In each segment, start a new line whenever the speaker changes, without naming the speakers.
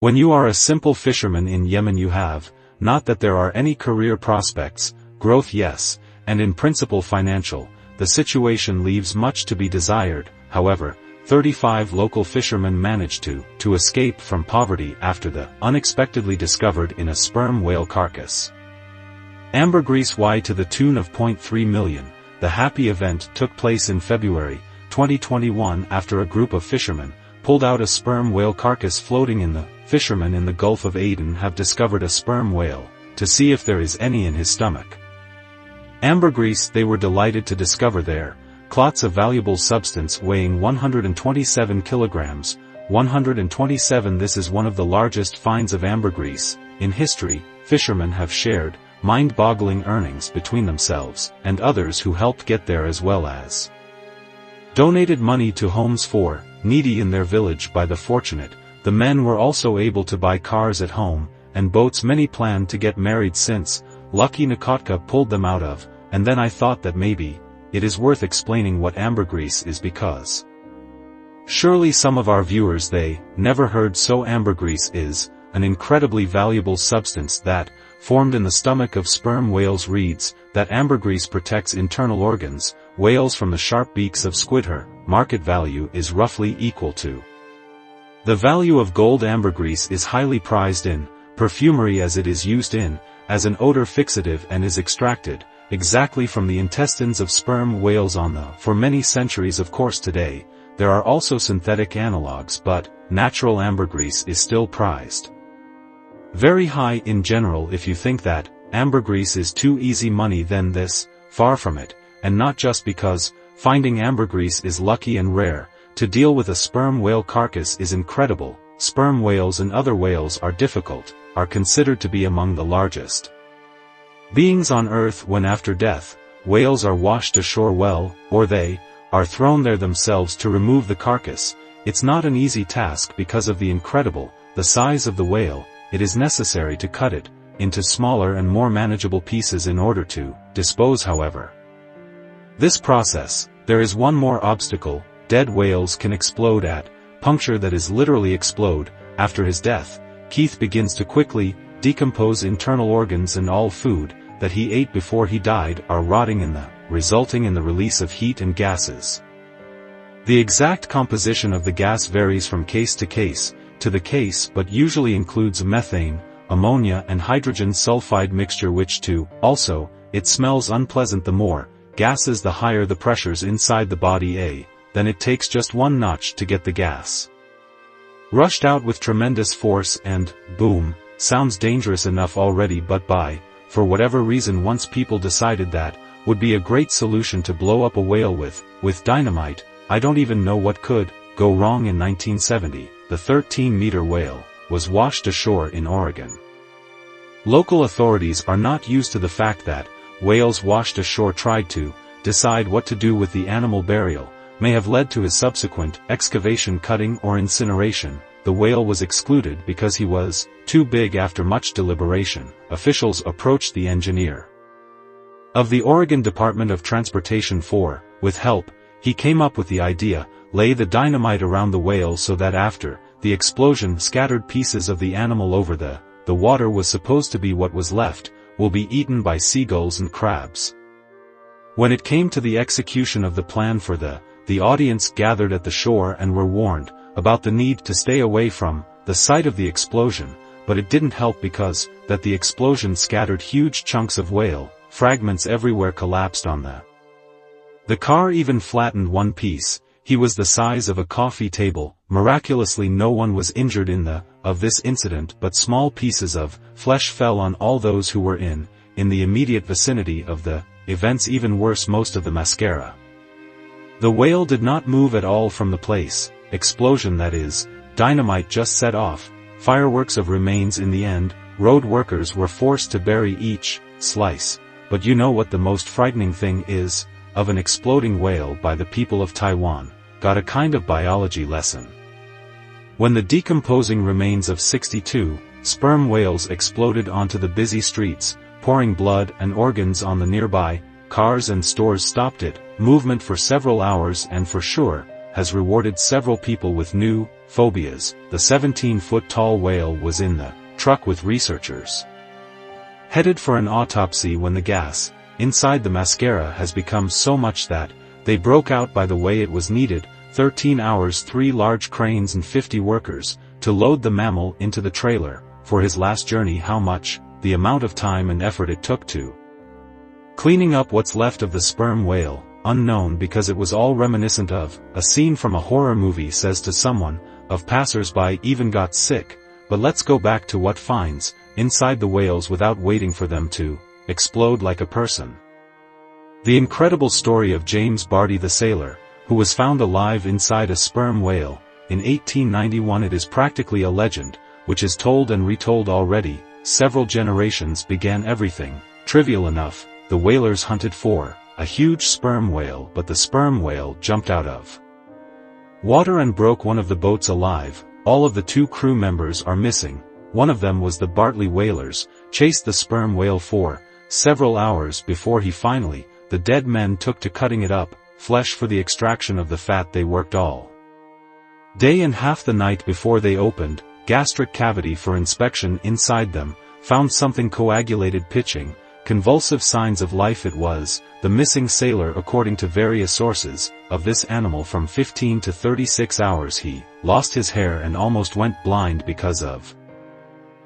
When you are a simple fisherman in Yemen, you have, not that there are any career prospects, growth yes, and in principle financial, the situation leaves much to be desired. However, 35 local fishermen managed to escape from poverty after the unexpectedly discovered in a sperm whale carcass. Ambergris Y to the tune of $0.3 million. The happy event took place in February 2021 after a group of fishermen pulled out a sperm whale carcass floating in the fishermen in the Gulf of Aden have discovered a sperm whale to see if there is any in his stomach. Ambergris, they were delighted to discover there clots of valuable substance weighing 127 kilograms, 127. This is one of the largest finds of ambergris in history. Fishermen have shared mind-boggling earnings between themselves and others who helped get there, as well as donated money to homes for needy in their village. By the fortunate, the men were also able to buy cars at home and boats. Many planned to get married since lucky Nikotka pulled them out of, and then I thought that maybe it is worth explaining what ambergris is, because surely some of our viewers they never heard. So ambergris is an incredibly valuable substance that formed in the stomach of sperm whales. Reads that ambergris protects internal organs, whales from the sharp beaks of squid. Her market value is roughly equal to the value of gold. Ambergris is highly prized in perfumery as it is used as an odor fixative and is extracted exactly from the intestines of sperm whales for many centuries. Of course today, there are also synthetic analogues, but natural ambergris is still prized very high in general. If you think that ambergris is too easy money, then this, far from it, and not just because finding ambergris is lucky and rare. To deal with a sperm whale carcass is incredible. Sperm whales and other whales are considered to be among the largest beings on Earth. When after death, whales are washed ashore, or they are thrown there themselves to remove the carcass, it's not an easy task because of the size of the whale. It is necessary to cut it into smaller and more manageable pieces in order to dispose. However, this process, there is one more obstacle. Dead whales can explode at puncture, that is literally explode. After his death, Keith begins to quickly decompose internal organs, and all food that he ate before he died are rotting resulting in the release of heat and gases. The exact composition of the gas varies from case to case, but usually includes methane, ammonia and hydrogen sulfide mixture, which also, it smells unpleasant. The more gases, the higher the pressures inside the body. Then it takes just one notch to get the gas rushed out with tremendous force, and boom, sounds dangerous enough already, but for whatever reason, once people decided that would be a great solution to blow up a whale with dynamite. I don't even know what could go wrong. In 1970, the 13-meter whale was washed ashore in Oregon. Local authorities are not used to the fact that whales washed ashore tried to decide what to do with the animal. Burial may have led to his subsequent excavation, cutting, or incineration. The whale was excluded because he was too big. After much deliberation, officials approached the engineer of the Oregon Department of Transportation with help. He came up with the idea: lay the dynamite around the whale so that after the explosion, scattered pieces of the animal over the water was supposed to be what was left, will be eaten by seagulls and crabs. When it came to the execution of the plan, for the audience gathered at the shore and were warned about the need to stay away from the site of the explosion, but it didn't help because the explosion scattered huge chunks of whale fragments everywhere, collapsed on the car, even flattened one piece. He was the size of a coffee table. Miraculously, no one was injured in this incident, but small pieces of flesh fell on all those who were in the immediate vicinity of the events. Even worse, most of the mascara. The whale did not move at all from the place. Explosion, that is, dynamite just set off fireworks of remains. In the end, road workers were forced to bury each slice. But you know what the most frightening thing is? Of an exploding whale by the people of Taiwan. Got a kind of biology lesson. When the decomposing remains of 62 sperm whales exploded onto the busy streets, pouring blood and organs on the nearby cars and stores, stopped it movement for several hours, and for sure, has rewarded several people with new phobias. The 17-foot-tall whale was in the truck with researchers, headed for an autopsy when the gas inside the mascara has become so much that they broke out by the way it was needed 13 hours 3 large cranes and 50 workers to load the mammal into the trailer for his last journey. How much? The amount of time and effort it took to cleaning up what's left of the sperm whale, unknown, because it was all reminiscent of a scene from a horror movie, says to someone of passers-by, even got sick. But let's go back to what finds inside the whales without waiting for them to explode like a person. The incredible story of James Barty the sailor, who was found alive inside a sperm whale in 1891. It is practically a legend, which is told and retold already. Several generations began everything trivial enough. The whalers hunted for a huge sperm whale, but the sperm whale jumped out of water and broke one of the boats alive. All of the 2 crew members are missing. One of them was the Bartley whalers, chased the sperm whale for several hours before he finally, the dead men took to cutting it up, flesh for the extraction of the fat. They worked all day and half the night before they opened gastric cavity for inspection. Inside them, found something coagulated, pitching convulsive signs of life. It was the missing sailor. According to various sources of this animal, from 15 to 36 hours he lost his hair and almost went blind because of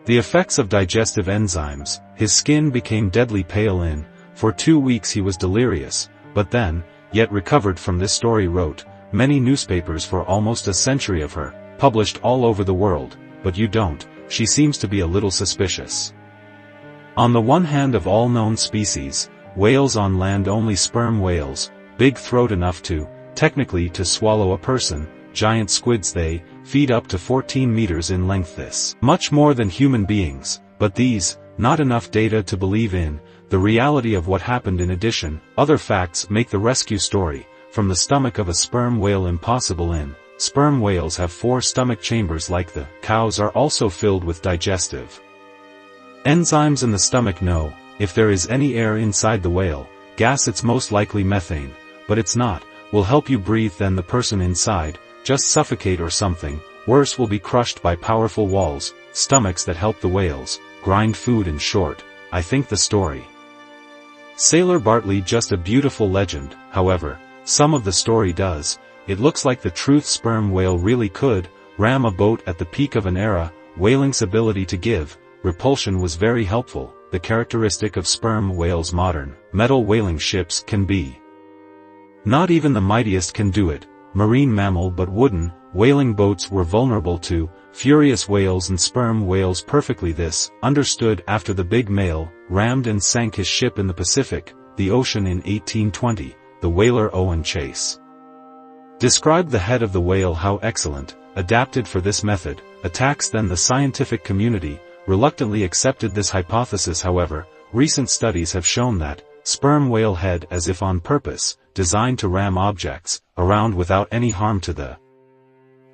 the effects of digestive enzymes. His skin became deadly pale. For 2 weeks he was delirious, but then, yet recovered from this story. Wrote many newspapers for almost a century of her, published all over the world. But you don't. She seems to be a little suspicious. On the one hand, of all known species, whales on land, only sperm whales, big throat enough to, technically, to swallow a person. Giant squids, they feed up to 14 meters in length. This much more than human beings, but these, not enough data to believe in the reality of what happened. In addition, other facts make the rescue story from the stomach of a sperm whale impossible. Sperm whales have 4 stomach chambers like the cows are also filled with digestive enzymes in the stomach. No, if there is any air inside the whale gas, it's most likely methane, but it's not. Will help you breathe, then the person inside just suffocate or something worse, will be crushed by powerful walls, stomachs that help the whales grind food. In short, I think the story Sailor Bartley just a beautiful legend. However, some of the story does. It looks like the truth. Sperm whale really could ram a boat at the peak of an era. Whaling's ability to give repulsion was very helpful, the characteristic of sperm whales. Modern metal whaling ships can be. Not even the mightiest can do it. Marine mammal, but wooden whaling boats were vulnerable to furious whales and sperm whales perfectly. This understood after the big male rammed and sank his ship in the Pacific, the ocean, in 1820. The whaler Owen Chase described the head of the whale how excellent, adapted for this method attacks. Then the scientific community reluctantly accepted this hypothesis. However, recent studies have shown that sperm whale head, as if on purpose, designed to ram objects around without any harm to the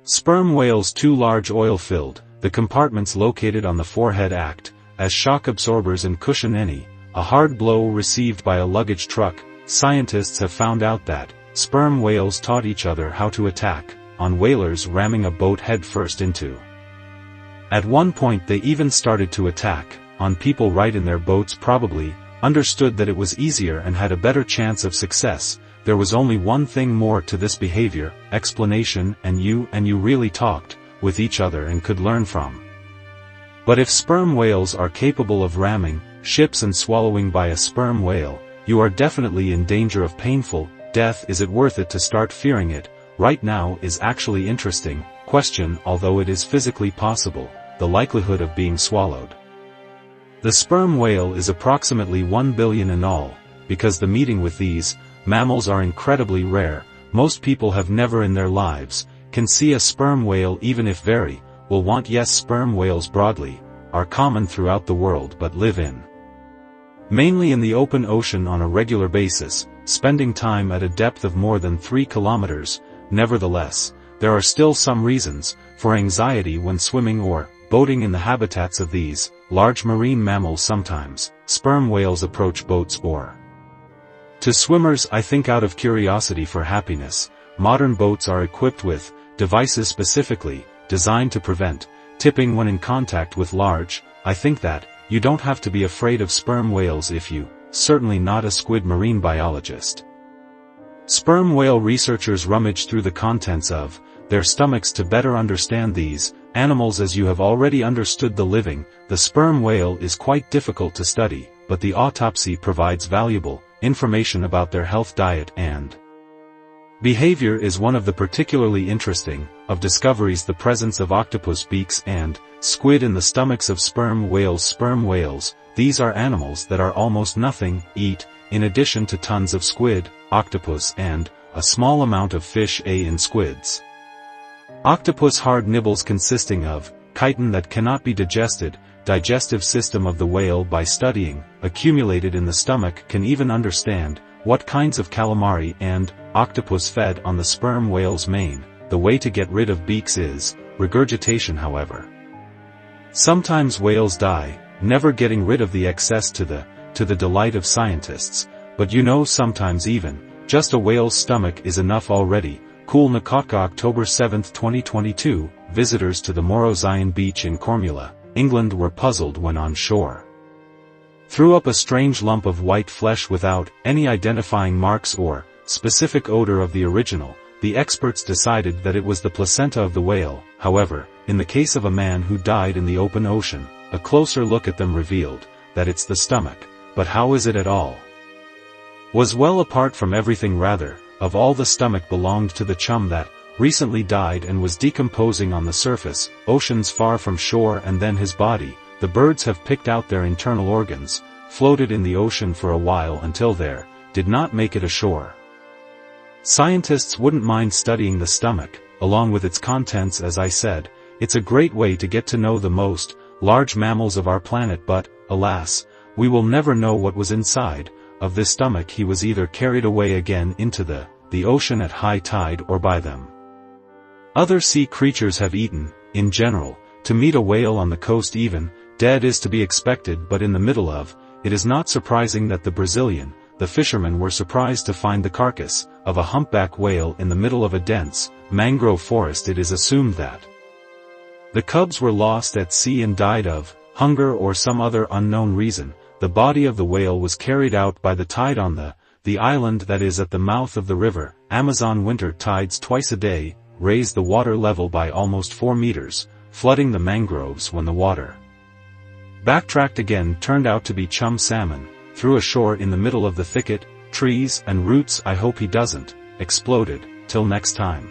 sperm whales. 2 large oil-filled the compartments located on the forehead act as shock absorbers and cushion any a hard blow received by a luggage truck. Scientists have found out that sperm whales taught each other how to attack on whalers, ramming a boat head first into. At one point they even started to attack on people right in their boats. Probably understood that it was easier and had a better chance of success. There was only one thing more to this behavior, explanation, and you really talked with each other and could learn from. But if sperm whales are capable of ramming ships and swallowing by a sperm whale, you are definitely in danger of painful death. Is it worth it to start fearing it right now? Is actually interesting question. Although it is physically possible, the likelihood of being swallowed. The sperm whale is approximately 1 billion in all, because the meeting with these mammals are incredibly rare. Most people have never in their lives can see a sperm whale, even if very will want. Yes, sperm whales broadly are common throughout the world, but live in mainly in the open ocean on a regular basis, spending time at a depth of more than 3 kilometers. Nevertheless, there are still some reasons for anxiety when swimming or boating in the habitats of these large marine mammals. Sometimes sperm whales approach boats or to swimmers, I think out of curiosity for happiness, modern boats are equipped with devices specifically designed to prevent tipping when in contact with large. I think that you don't have to be afraid of sperm whales if you, certainly not a squid marine biologist. Sperm whale researchers rummage through the contents of their stomachs to better understand these animals. As you have already understood the sperm whale is quite difficult to study, but the autopsy provides valuable information about their health, diet, and behavior. Is one of the particularly interesting of discoveries the presence of octopus beaks and squid in the stomachs of sperm whales. Sperm whales, these are animals that are almost nothing eat, in addition to tons of squid, octopus, and a small amount of fish in squids. Octopus hard nibbles consisting of chitin that cannot be digested. Digestive system of the whale. By studying accumulated in the stomach can even understand what kinds of calamari and octopus fed on the sperm whale's mane. The way to get rid of beaks is regurgitation. However, sometimes whales die, never getting rid of the excess to the delight of scientists, but sometimes even just a whale's stomach is enough already. Cool Nkotka, October 7, 2022. Visitors to the Morozyan beach in Cormula, England were puzzled when on shore. Threw up a strange lump of white flesh without any identifying marks or specific odor of the original. The experts decided that it was the placenta of the whale. However, in the case of a man who died in the open ocean, a closer look at them revealed that it's the stomach. But how is it at all? Was well apart from everything. Rather, of all the stomach belonged to the chum that recently died and was decomposing on the surface, oceans far from shore. And then his body. The birds have picked out their internal organs, floated in the ocean for a while until there did not make it ashore. Scientists wouldn't mind studying the stomach, along with its contents. As I said, it's a great way to get to know the most large mammals of our planet, but, alas, we will never know what was inside of this stomach. He was either carried away again into the ocean at high tide or by them. Other sea creatures have eaten. In general, to meet a whale on the coast even dead is to be expected, but in the middle of it is not surprising that the fishermen were surprised to find the carcass of a humpback whale in the middle of a dense mangrove forest. It is assumed that the cubs were lost at sea and died of hunger or some other unknown reason. The body of the whale was carried out by the tide on the island that is at the mouth of the river Amazon. Winter tides twice a day raise the water level by almost 4 meters, flooding the mangroves. When the water backtracked again, turned out to be chum salmon, threw ashore in the middle of the thicket, trees and roots. I hope he doesn't exploded. Till next time.